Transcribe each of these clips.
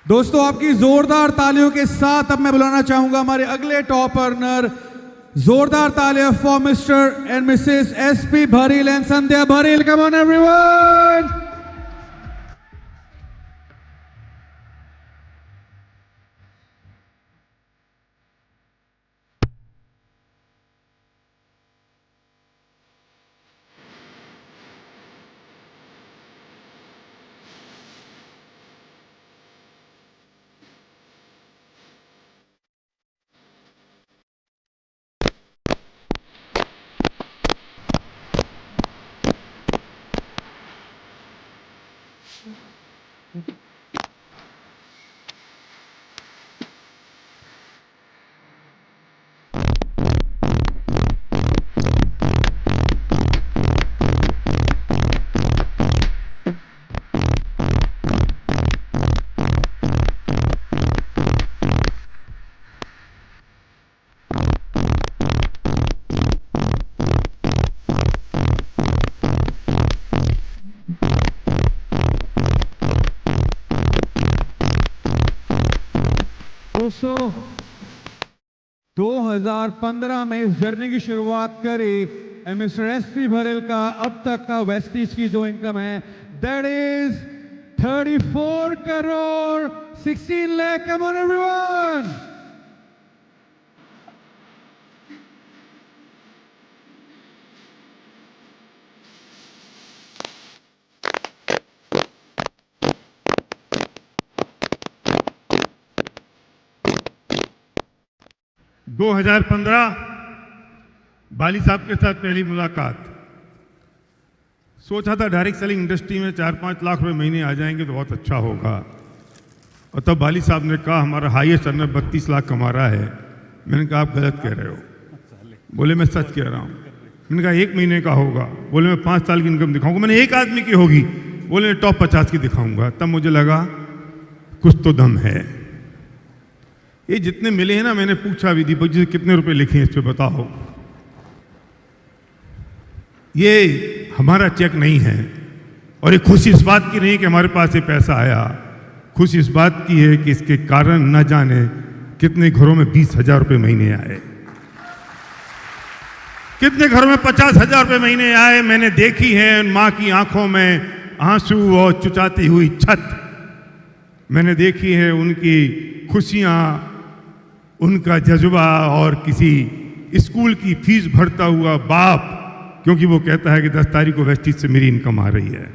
दोस्तों आपकी जोरदार तालियों के साथ अब मैं बुलाना चाहूंगा हमारे अगले टॉप अर्नर। जोरदार तालियां for mister and missus SP Bharil and Sandhya Bharil. Come on everyone. दोस्तों 2015 में इस जर्नी की शुरुआत करी मिस्टर एसपी भरेल का अब तक का वेस्टीज की जो इनकम है that is 34 crore 16 lakh. Come on everyone. दो 2015 बाली साहब के साथ पहली मुलाकात। सोचा था डायरेक्ट सेलिंग इंडस्ट्री में 4-5 लाख रुपए महीने आ जाएंगे तो बहुत अच्छा होगा, और तब बाली साहब ने कहा हमारा हाईएस्ट अर्नर 32 लाख कमा रहा है। मैंने कहा आप गलत कह रहे हो। बोले मैं सच कह रहा हूँ। मैंने कहा 1 महीने का होगा। बोले मैं 5 साल की इनकम दिखाऊंगा। मैंने 1 आदमी की होगी। बोले टॉप 50 की दिखाऊंगा। तब मुझे लगा कुछ तो दम है। ये जितने मिले हैं ना, मैंने पूछा भी दीपक जी से कितने रुपए लिखे हैं इस पे बताओ। ये हमारा चेक नहीं है, और ये खुशी इस बात की नहीं कि हमारे पास ये पैसा आया। खुशी इस बात की है कि इसके कारण न जाने कितने घरों में 20,000 रुपए महीने आए, कितने घरों में 50,000 रुपए महीने आए। मैंने देखी है उन माँ की आंखों में आंसू और चुचाती हुई छत। मैंने देखी है उनकी खुशियां, उनका जज्बा, और किसी स्कूल की फीस भरता हुआ बाप, क्योंकि वो कहता है कि 10 तारीख को वेस्टीज से मेरी इनकम आ रही है।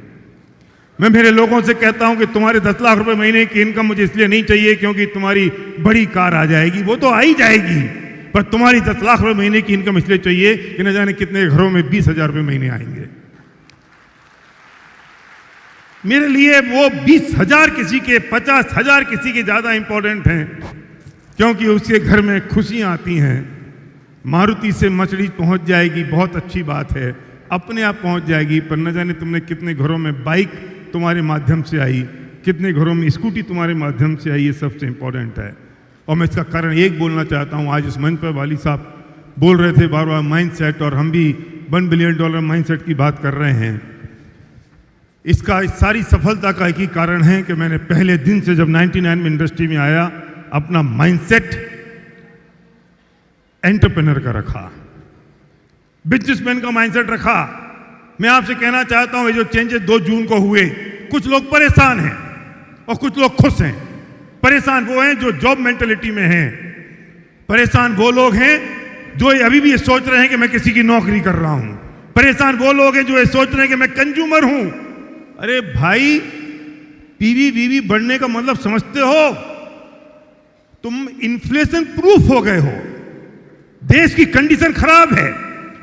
मैं मेरे लोगों से कहता हूं कि तुम्हारे 10 लाख रुपए महीने की इनकम मुझे इसलिए नहीं चाहिए क्योंकि तुम्हारी बड़ी कार आ जाएगी, वो तो आ ही जाएगी, पर तुम्हारी 10 लाख रुपए महीने की इनकम इसलिए चाहिए कि न जाने कितने घरों में 20,000 रुपए महीने आएंगे। मेरे लिए वो 20,000 किसी के, 50,000 किसी के ज्यादा इंपॉर्टेंट हैं, क्योंकि उसके घर में खुशियां आती हैं। मारुति से मर्सिडीज पहुंच जाएगी, बहुत अच्छी बात है, अपने आप पहुंच जाएगी, पर न जाने तुमने कितने घरों में बाइक तुम्हारे माध्यम से आई, कितने घरों में स्कूटी तुम्हारे माध्यम से आई। ये सबसे इंपॉर्टेंट है। और मैं इसका कारण एक बोलना चाहता हूं। आज इस मंच पर वाली साहब बोल रहे थे बार बार माइंडसेट, और हम भी $1 बिलियन माइंडसेट की बात कर रहे हैं। इसका इस सारी सफलता का एक ही कारण है कि मैंने पहले दिन से जब 99 में इंडस्ट्री में आया अपना माइंडसेट एंटरप्रेन्योर का रखा, बिजनेसमैन का माइंडसेट रखा। मैं आपसे कहना चाहता हूं ये जो चेंजेस 2 जून को हुए, कुछ लोग परेशान हैं और कुछ लोग खुश हैं। परेशान वो हैं जो जॉब मेंटेलिटी में हैं। परेशान वो लोग हैं जो अभी भी ये सोच रहे हैं कि मैं किसी की नौकरी कर रहा हूं। परेशान वो लोग हैं जो ये सोच रहे हैं कि मैं कंज्यूमर हूं। अरे भाई, पीवी वीवी बढ़ने का मतलब समझते हो? तुम इन्फ्लेशन प्रूफ हो गए हो। देश की कंडीशन खराब है।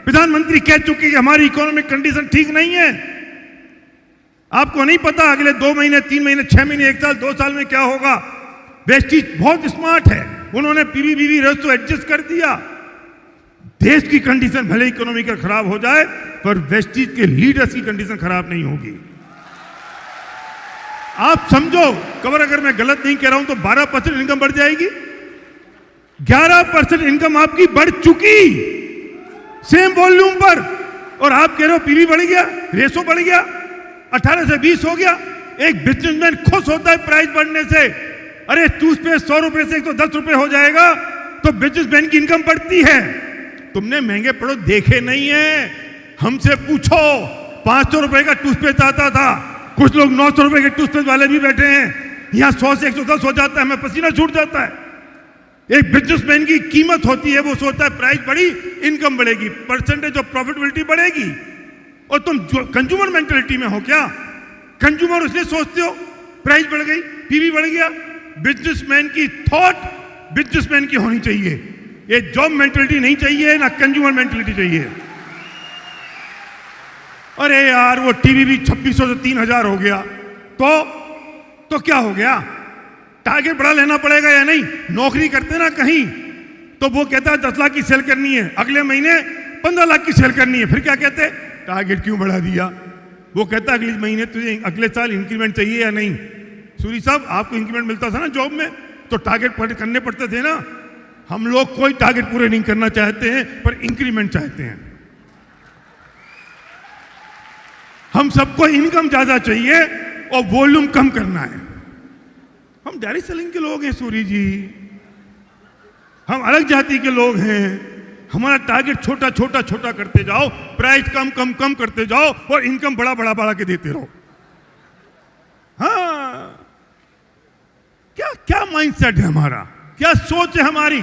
प्रधानमंत्री कह चुके कि हमारी इकोनॉमिक कंडीशन ठीक नहीं है। आपको नहीं पता अगले 2 महीने, 3 महीने, 6 महीने, 1 साल, 2 साल में क्या होगा। वेस्टीज बहुत स्मार्ट है, उन्होंने पीवी वीवी रेशो एडजस्ट कर दिया। देश की कंडीशन भले इकोनॉमी का खराब हो जाए, पर वेस्टीज के लीडर्स की कंडीशन खराब नहीं होगी। आप समझो, कवर अगर मैं गलत नहीं कह रहा हूं तो 12% इनकम बढ़ जाएगी। 11% इनकम आपकी बढ़ चुकी सेम वॉल्यूम पर, और आप कह रहे हो पीवी बढ़ गया, रेशो बढ़ गया, 18 से 20 हो गया। एक बिजनेसमैन खुश होता है प्राइस बढ़ने से, अरे टूथपेस्ट 100 रुपए से 110 रुपए हो जाएगा तो बिजनेसमैन की इनकम बढ़ती है। तुमने महंगे प्रोडक्ट देखे नहीं है, हमसे पूछो। 500 रुपए का टूथपेस्ट आता था, कुछ लोग 900 रुपए के टूथपेस्ट वाले भी बैठे हैं। यहां 100 से 110 हो जाता है, हमें पसीना छूट जाता है। एक बिजनेसमैन की कीमत होती है, वो सोचता है प्राइस बढ़ी इनकम बढ़ेगी, परसेंटेज ऑफ प्रॉफिटेबिलिटी बढ़ेगी। और तुम कंज्यूमर मेंटेलिटी में हो क्या? कंज्यूमर इसलिए सोचते हो प्राइस बढ़ गई, पीवी बढ़ गया। बिजनेसमैन की थॉट बिजनेसमैन की होनी चाहिए। ये जॉब मेंटेलिटी नहीं चाहिए, ना कंज्यूमर मेंटेलिटी चाहिए। अरे यार वो टीवी भी 2600 से 3000 हो गया तो क्या हो गया? टारगेट बड़ा लेना पड़ेगा या नहीं? नौकरी करते ना कहीं तो वो कहता है 10 लाख की सेल करनी है, अगले महीने 15 लाख की सेल करनी है, फिर क्या कहते हैं? टारगेट क्यों बढ़ा दिया? वो कहता है अगले महीने तुझे अगले साल इंक्रीमेंट चाहिए या नहीं? सूरी साहब आपको इंक्रीमेंट मिलता था ना जॉब में, तो टारगेट करने पड़ते थे ना। हम लोग कोई टारगेट पूरे नहीं करना चाहते हैं, पर इंक्रीमेंट चाहते हैं। हम सबको इनकम ज्यादा चाहिए और वॉल्यूम कम करना है। हम डायरेक्ट सेलिंग के लोग हैं सूरी जी, हम अलग जाति के लोग हैं। हमारा टारगेट छोटा छोटा छोटा करते जाओ, प्राइस कम कम कम करते जाओ और इनकम बड़ा बड़ा बढ़ा के देते रहो। हाँ, क्या क्या माइंडसेट है हमारा, क्या सोच है हमारी?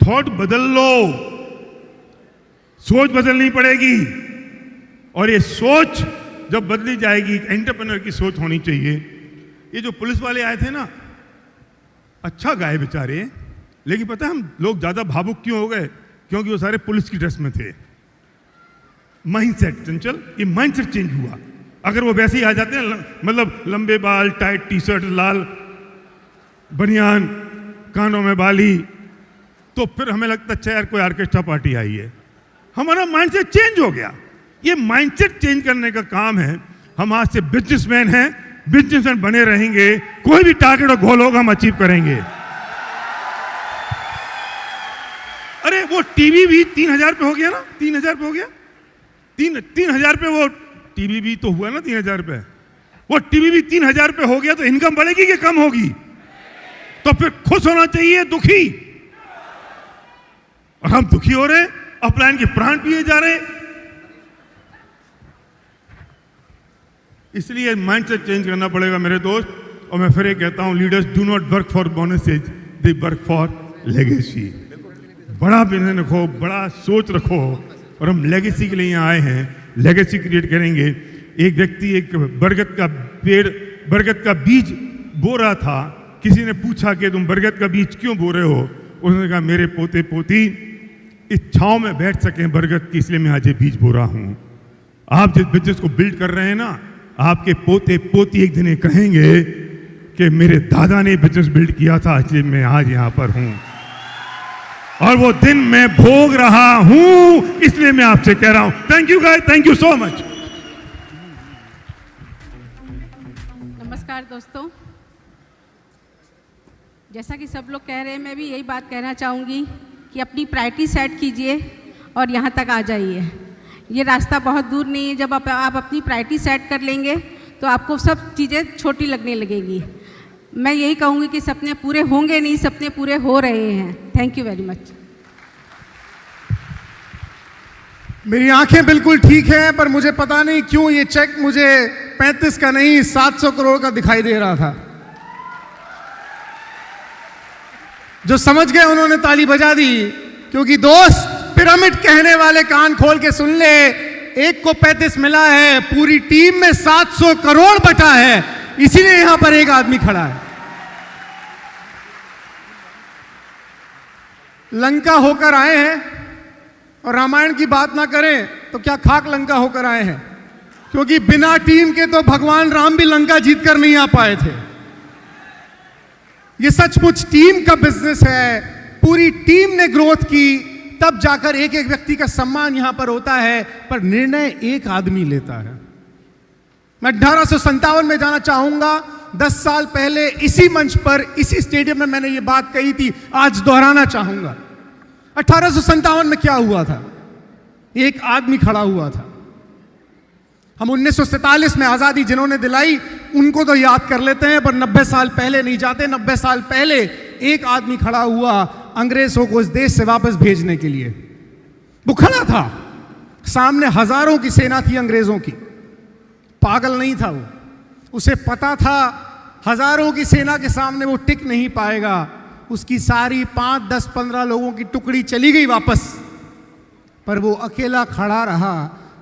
थॉट बदल लो, सोच बदलनी पड़ेगी। और ये सोच जब बदली जाएगी, एंटरप्रेन्योर की सोच होनी चाहिए। ये जो पुलिस वाले आए थे ना, अच्छा गाए बेचारे, लेकिन पता है हम लोग ज्यादा भावुक क्यों हो गए? क्योंकि वो सारे पुलिस की ड्रेस में थे। माइंडसेट चंचल, ये माइंडसेट चेंज हुआ। अगर वो वैसे ही आ जाते हैं, मतलब लंबे बाल, टाइट टी शर्ट, लाल बनियान, कानों में बाली, तो फिर हमें लगता है यार कोई ऑर्केस्ट्रा पार्टी आई है। हमारा माइंडसेट चेंज हो गया। ये माइंडसेट चेंज करने का काम है। हम आज से बिजनेसमैन हैं, बिजनेसमैन बने रहेंगे। कोई भी टारगेट और गोल होगा हम अचीव करेंगे। अरे वो टीवी भी 3000 पे हो गया ना, 3000 पे हो गया, 3000 पे वो टीवी भी तो हुआ ना 3000 पे। वो टीवी भी 3000 पे हो गया तो इनकम बढ़ेगी कि कम होगी? तो फिर खुश होना चाहिए, दुखी? और हम दुखी हो रहे हैं, अपलाइन के प्राण पिए जा रहे हैं। इसलिए माइंडसेट चेंज करना पड़ेगा मेरे दोस्त। और मैं फिर ये कहता हूं, leaders do not work for bonuses, they work for legacy. बड़ा विजन रखो, बड़ा सोच रखो। और हम लेगेसी के लिए यहाँ आए हैं, लेगेसी क्रिएट करेंगे। एक व्यक्ति एक बरगद का पेड़, बरगद का बीज बो रहा था। किसी ने पूछा कि तुम बरगद का बीज क्यों बो रहे हो? उसने कहा मेरे पोते पोती इस छांव में बैठ सकें बरगद की, इसलिए मैं आज ये बीज बो रहा हूं। आप जिस बिजनेस को बिल्ड कर रहे हैं ना, आपके पोते पोती एक दिन ये कहेंगे कि मेरे दादा ने बिजनेस बिल्ड किया था, इसलिए मैं आज यहां पर हूं। और वो दिन मैं भोग रहा हूं, इसलिए मैं आपसे कह रहा हूं thank you guys, thank you so much. नमस्कार दोस्तों, जैसा कि सब लोग कह रहे हैं, मैं भी यही बात कहना चाहूँगी कि अपनी प्रायोरिटी सेट कीजिए और यहाँ तक आ जाइए। ये रास्ता बहुत दूर नहीं है। जब आप अपनी प्रायोरिटी सेट कर लेंगे तो आपको सब चीज़ें छोटी लगने लगेगी। मैं यही कहूँगी कि सपने पूरे होंगे नहीं, सपने पूरे हो रहे हैं। Thank you very much. मेरी आंखें बिल्कुल ठीक हैं, पर मुझे पता नहीं क्यों ये चेक मुझे 35 का नहीं 700 करोड़ का दिखाई दे रहा था। जो समझ गए उन्होंने ताली बजा दी, क्योंकि दोस्त पिरामिड कहने वाले कान खोल के सुन ले। एक को 35 मिला है, पूरी टीम में 700 करोड़ बटा है, इसीलिए यहां पर एक आदमी खड़ा है। लंका होकर आए हैं, और रामायण की बात ना करें तो क्या खाक लंका होकर आए हैं, क्योंकि बिना टीम के तो भगवान राम भी लंका जीतकर नहीं आ पाए थे। ये सचमुच टीम का बिजनेस है। पूरी टीम ने ग्रोथ की, तब जाकर एक एक व्यक्ति का सम्मान यहां पर होता है, पर निर्णय एक आदमी लेता है। मैं 1857 में जाना चाहूंगा। 10 साल पहले इसी मंच पर, इसी स्टेडियम में मैंने ये बात कही थी, आज दोहराना चाहूंगा। 1857 में क्या हुआ था? एक आदमी खड़ा हुआ था। हम 1947 में आजादी जिन्होंने दिलाई उनको तो याद कर लेते हैं, पर 90 साल पहले नहीं जाते। 90 साल पहले एक आदमी खड़ा हुआ अंग्रेजों को इस देश से वापस भेजने के लिए। वो खड़ा था, सामने हजारों की सेना थी अंग्रेजों की, पागल नहीं था वो, उसे पता था हजारों की सेना के सामने वो टिक नहीं पाएगा। उसकी सारी 5, 10, 15 लोगों की टुकड़ी चली गई वापस, पर वो अकेला खड़ा रहा,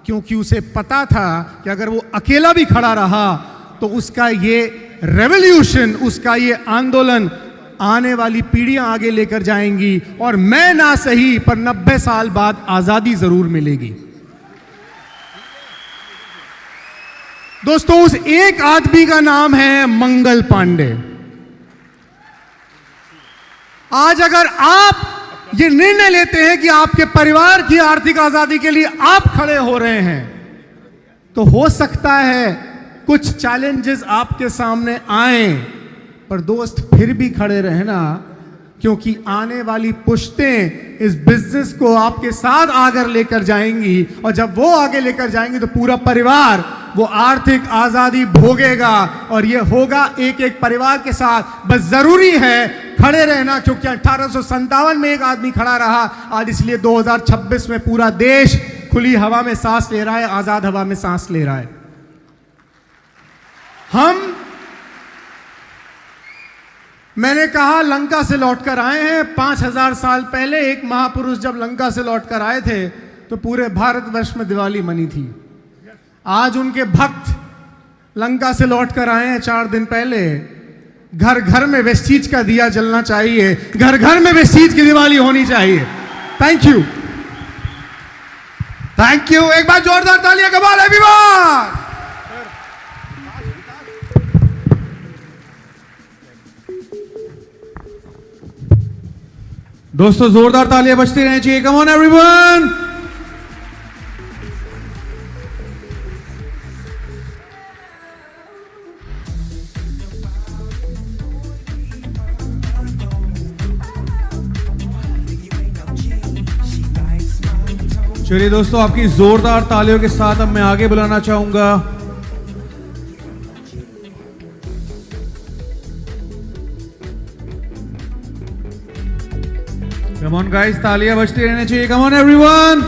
क्योंकि उसे पता था कि अगर वो अकेला भी खड़ा रहा तो उसका ये रेवोल्यूशन, उसका ये आंदोलन आने वाली पीढ़ियां आगे लेकर जाएंगी, और मैं ना सही पर 90 साल बाद आजादी जरूर मिलेगी। दोस्तों, उस एक आदमी का नाम है मंगल पांडे। आज अगर आप ये निर्णय लेते हैं कि आपके परिवार की आर्थिक आजादी के लिए आप खड़े हो रहे हैं, तो हो सकता है कुछ चैलेंजेस आपके सामने आए, पर दोस्त फिर भी खड़े रहना, क्योंकि आने वाली पुश्तें इस बिजनेस को आपके साथ आगे लेकर जाएंगी, और जब वो आगे लेकर जाएंगी तो पूरा परिवार वो आर्थिक आजादी भोगेगा, और ये होगा एक एक परिवार के साथ। बस जरूरी है खड़े रहना, क्योंकि 1857 में एक आदमी खड़ा रहा, आज इसलिए 2026 में पूरा देश खुली हवा में सांस ले रहा है, आजाद हवा में सांस ले रहा है। मैंने कहा लंका से लौटकर आए हैं। 5000 साल पहले एक महापुरुष जब लंका से लौटकर आए थे तो पूरे भारतवर्ष में दिवाली मनी थी। आज उनके भक्त लंका से लौटकर आए हैं 4 दिन पहले। घर घर में वेस्टीज का दिया जलना चाहिए, घर घर में वेस्टीज की दिवाली होनी चाहिए। Thank you, thank you. एक बार जोरदार तालियां कमाल एवरीवन। दोस्तों जोरदार तालियां बजती रहनी चाहिए। कम ऑन एवरीवन। चलिए दोस्तों, आपकी जोरदार तालियों के साथ अब मैं आगे बुलाना चाहूंगा कम ऑन गाइस, तालियां बजती रहनी चाहिए। कम ऑन एवरीवन।